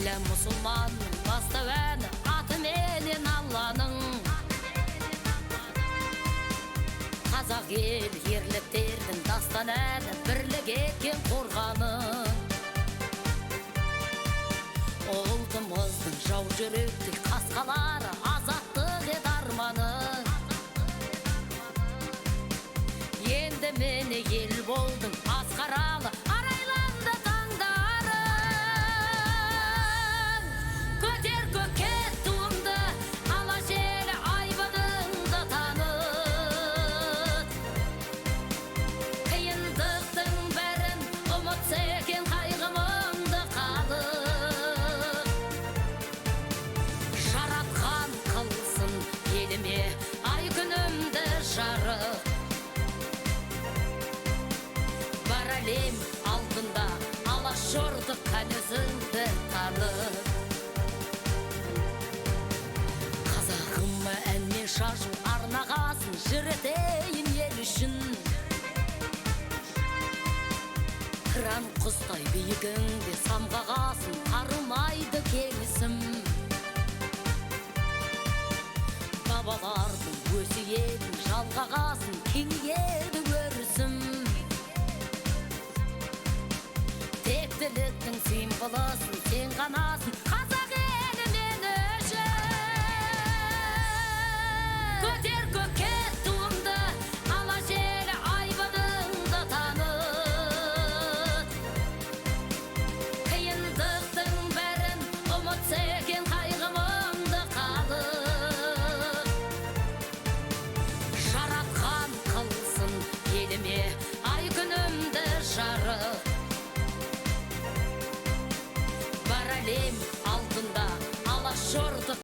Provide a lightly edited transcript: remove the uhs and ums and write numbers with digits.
Мұсылманның бастауәні аты менен Алланың. Қазақ ел ерліктердің дастан әні бірлік еткен қорғаны. Ұлтымыздың жау жүректік қасқалары азаттық ет арманы. Енді мені ел болдың асқаралы арайланды таңдары. Көтер көкке туыңды ала желі айбыныңды таныт. Қиындықтың бәрін ұмытса екен қайғымыңды қалып. Жаратқан қылсын еліме ай күнімді жарық. Бар әлем алдында алашорды өзіңді танып. Қазағыма әнмен шашу арнағасын жыр-етейін ел үшін. Қыран құстай биігіңде самғағасын арылмайды кеңісім. Бабалардың өсиетін жалғағасын кеңейеді өрісім. Тектіліктің символысын сен ғанасың қазақ елі мен үшін. Көтер көкке туыңды ала желі айбыныңды таныт. Қиындықтың бәрін ұмытса екен қайғымыңды қалып. Жаратқан қылсын еліме ай күнімді жарық.